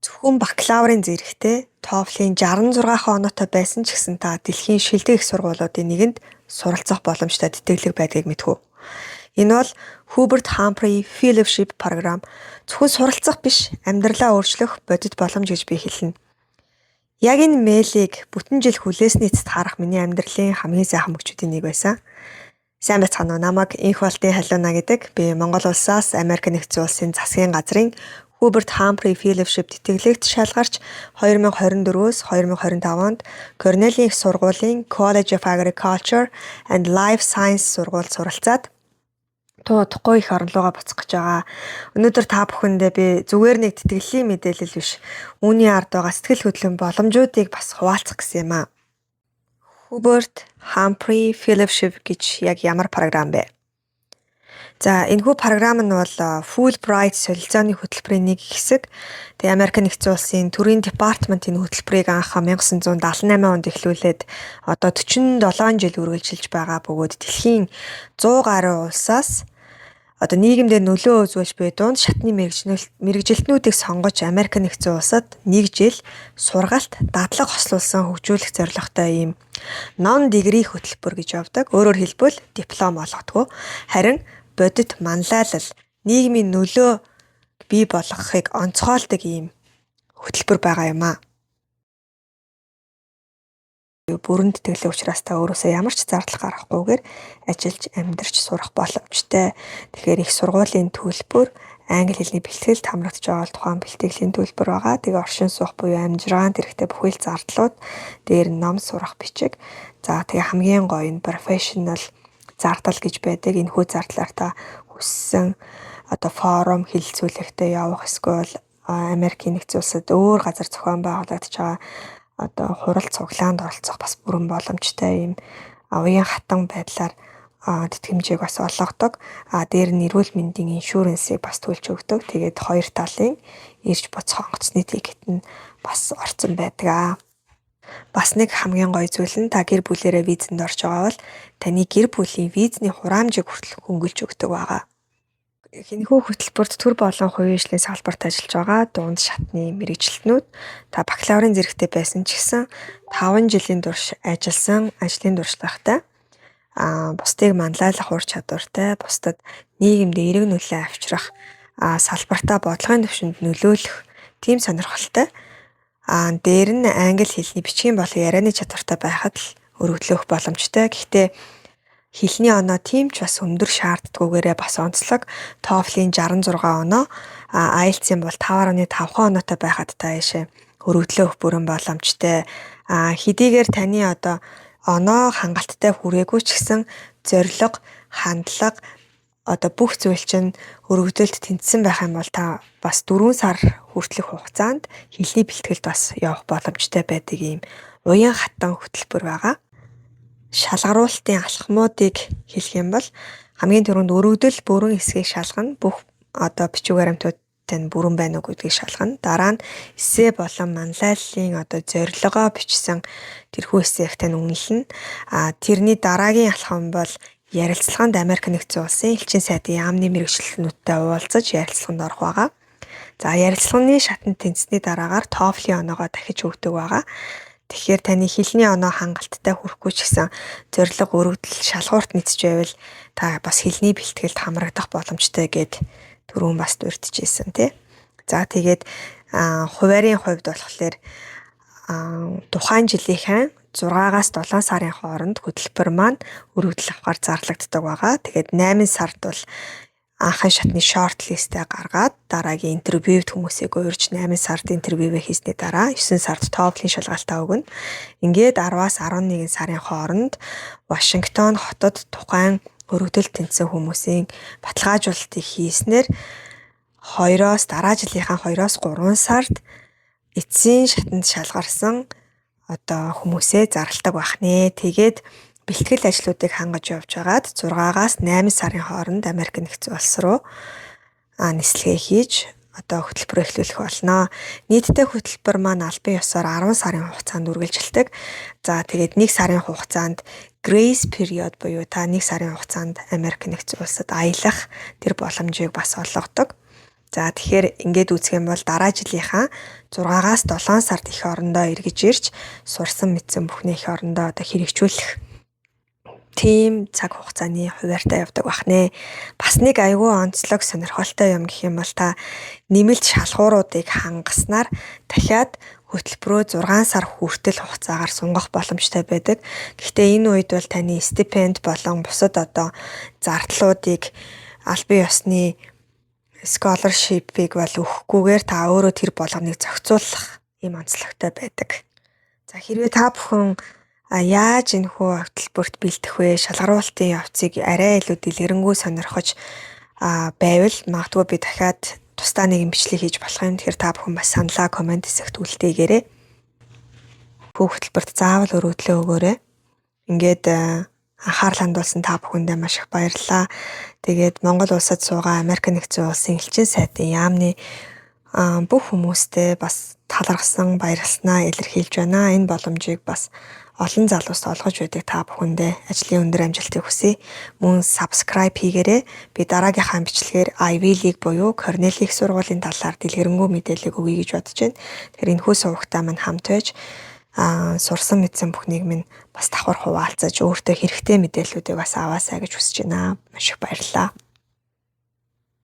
Зөвхөн бакалаврын зэрэгтэй TOEFL-ийн 66 оноотой байсан ч гэсэн та дэлхийн шилдэг их сургуулиудын нэгэнд суралцах боломжтой тэтгэлэг байдгийг мэдэх үү? Энэ бол Hubert Humphrey Fellowship програм. Зөвхөн суралцах биш, амьдралаа өөрчлөх бодит боломж гэж би хэлнэ. Яг энэ мэйлийг бүтэн жил хүлээсний эцэст харах миний амьдралын хамгийн сайхан мөчүүдийн нэг байсан. Сайн байцгаана уу? Намайг Инх Балтын халиуна гэдэг. Би Монгол улсаас Америк нэгдсэн улсын засгийн газрын Hubert Humphrey Fellowship тэтгэлэгт шалгарч 2024-өөс 2025 онд Корнелийн их сургуулийн College of Agriculture and Life Science сургуульд суралцаад туухгүй их орон руугаа буцах гэж байгаа. Өнөөдөр та бүхэндээ би зүгээр нэг тэтгэлийн мэдээлэл биш, үүний ард байгаа сэтгэл хөдлөм боломжуудыг бас хуваалцах гэсэн юм аа. Hubert Humphrey Fellowship гэж яг ямар програм бэ? За, энэхүү програм нь бол Fulbright солилцооны хөтөлбөрийн нэг хэсэг. Тэгээ Америк нэгдсэн улсын төрийн департаментын хөтөлбөрийг анх 1978 онд эхлүүлээд одоо 47 жил үргэлжилж байгаа бөгөөд дэлхийн 100 гаруй улсаас одоо нийгэмдээ нөлөө үзүүлж буй дунд шатны мэргэжилтнүүдийг сонгож Америк нэгдсэн улсад 1 жил сургалт дадлаг хослуулсан хөгжүүлэх зорилготой ийм non-degree хөтөлбөр гэж явдаг. Өөрөөр хэлбэл диплом олгодог. Харин бодит манлайлал, нийгмийн нөлөө бий болгохыг онцгойлдог ийм хөтөлбөр байгаа юм аа. Бүрэн тэтгэлэг учраас та өөрөөсөө ямар ч зардал гаргахгүйгээр ажиллаж амьдарч сурах боломжтой. Тэгэхээр их сургуулийн төлбөр, англи хэлний бэлтгэлд хамрагдж байгаа тухайн бэлтгэлийн төлбөр байгаа. Тэгээ оршин суух буюу амжиргаанд хэрэгтэй бүхэл зардлууд, дээр ном сурах бичиг. За тэгээ хамгийн гоё нь professional зардал гэж байдаг. Энэхүү зардлаар та хүссэн одоо форум хэлэлцүүлэгтээ явах эсвэл Америкийн нэгдсэн улсад өөр газар зохион байгуулагдж байгаа одоо хурал цуглаанд оролцох бас бүрэн боломжтой юм уян хатан байдлаар тэтгэмжийг бас олгодог. Дээр нь эрүүл мэндийн иншүрэнсийг бас төлж өгдөг. Тэгээд хоёр талын ирж буцах онгоцны тикет нь бас орцсон байдаг. Бас нэг хамгийн гоё зүйл нь та гэр бүлээрээ визэнд орж байгаа бол таны гэр бүлийн визний хураамжийг хүртэл хөнгөлж өгдөг байгаа. Энэхүү хөтөлбөрт төр болон хувийн ажлын салбарт ажиллаж байгаа дунд шатны мэргэжилтнүүд та бакалаврын зэрэгтэй байсан ч гэсэн 5 жилийн турш ажилласан ажлын туршлагатай бусдыг манлайлах ур чадвартай, бусдад нийгэмд эерэг нөлөө авчрах салбартаа бодлогын түвшинд нөлөөлөх тийм сонирхолтой. Дээр нь англи хэлний бичгийн болон ярианы чадвартай байхад л өргөдлөх боломжтой. Гэхдээ хэлний оноо тийм ч бас өндөр шаарддаггүйгээрээ бас онцлог. TOEFL-ийн 66 оноо, IELTS-ийн бол 5.5 оноотой байхад та яшээ өргөдлөх бүрэн боломжтой. Хэдийгээр таны одоо оноо хангалттай хүрээгүй ч гэсэн зорилго, хандлага одоо бүх зүйл чинь өргөдөлд тэнцсэн байх юм бол та бас 4 сар хүртэлх хугацаанд хэлний бэлтгэлд бас явах боломжтой байдаг ийм уян хатан хөтөлбөр байгаа. Шалгаруулалтын алхмуудыг хэлэх юм бол хамгийн түрүүнд өргөдөл бүрэн хэсгийг шалгана. Бүх одоо бичиг баримтуудтай нь бүрэн байна уу гэдгийг шалгана. Дараа нь эссе болон манлайллын одоо зорилгоо бичсэн тэрхүү эссеийг тань үнэлнэ. Тэрний дараагийн алхам бол ярилцлаганд Америк нэгдсэн улсын элчин сайдын яамны мэргэжилтнүүдтэй уулзаж ярилцлаганд орох байгаа. За ярилцлагын шатанд тэнцсэний дараагаар TOEFL-ийн оноогоо дахиж өгдөг байгаа. Тэгэхээр таны хэлний оноо хангалттай хүрэхгүй ч гэсэн зорилго өргөдөл шалгуурт нийцж байвал та бас хэлний бэлтгэлд хамрагдах боломжтой гэд түрүүн бас дурдчихсэн тий. За тэгээд хуваарийн хувьд болохоор тухайн жилийнхэн 6-аас 7 сарын хооронд хөтөлбөр маань өргөдөл авахар зарлагддаг байгаа. Тэгээд 8 сард бол анхны шатны шорт листээ гаргаад дараагийн интервьюд хүмүүсийг уурж 8 сард интервьювээ хийсний дараа 9 сард TOEFL-ийн шалгалтаа өгнө. Ингээд 10-аас 11 сарын хооронд Вашингтон хотод тухайн өргөдөл тэнцсэн хүмүүсийн баталгаажуулалтыг хийснээр 2-оос дараа жилийнхэн 2-оос 3 сард эцсийн шатанд шалгарсан одоо хүмүүсээ зарлдаг байх нэ. Тэгээд бэлтгэл ажлуудыг хангаж явж байгаад 6-аас 8 сарын хооронд Америк нэгдсэн улс руу нислэгээ хийж одоо хөтөлбөр эхлүүлэх болно. Нийтдээ хөтөлбөр маань албан ёсоор 10 сарын хугацаанд үргэлжилдэг. За тэгээд 1 сарын хугацаанд grace period буюу та 1 сарын хугацаанд Америк нэгдсэн улсад аялах тэр боломжийг бас олгодог. За тэгэхээр ингээд үзэх юм бол дараа жилийнхаа 6-аас 7 сард их орондоо эргэж ирж сурсан мэдсэн бүхний их орондоо одоо хэрэгжүүлэх тийм цаг хугацааны хуваарьтай явдаг байх нэ. Бас нэг айгүй онцлог сонирхолтой юм гэх юм бол та нэмэлт шалгууруудыг хангаснаар дахиад хөтөлбөрөө 6 сар хүртэл хугацаагаар сунгах боломжтой байдаг. Гэхдээ энэ үед бол таны стипенд болон бусад одоо зардлуудыг аль бие ёсны scholarship-ыг бол өгөхгүйгээр та өөрөө тэр болгоныг зохицуулах юм онцлогтой байдаг. За хэрвээ та бүхэн яаж энэ хүү хөтөлбөрт бэлдэх вэ? Шалгаруулалтын явцыг арай илүү дэлгэрэнгүй сонирхож байвал магадгүй би дахиад тусдаа нэг имжлэг хийж болох юм. Тэгэхээр та бүхэн бас саналаа комент хэсэгт үлдээгээрэй. Хүү хөтөлбөрт заавал өргөдлөө өгөөрэй. Ингээд анхаарал хандуулсан та бүхэндээ маш их баярлалаа. Тэгээд Монгол улсад суугаа Америк нэгдсэн улсын элчин сайдын яамны бүх хүмүүстээ бас талархсан баярлалаа илэрхийлж байна. Энэ боломжийг бас олон залуус олгож байдаг та бүхэндээ ажлын өндөр амжилтыг хүсье. Мөн subscribe хийгээрэй. Би дараагийнхаа бичлэгээр Ivy League буюу Корнель их сургуулийн талаар дэлгэрэнгүй мэдээлэл өгье гэж бодож байна. Тэгэхээр энэхүү сувагтаа мань хамт байж сурсан мэдсэн бүхнийг минь бас давхар хуваалцаж өөртөө хэрэгтэй мэдээллүүдийг бас аваасаа гэж хүсэж байна. Маш их баярлалаа.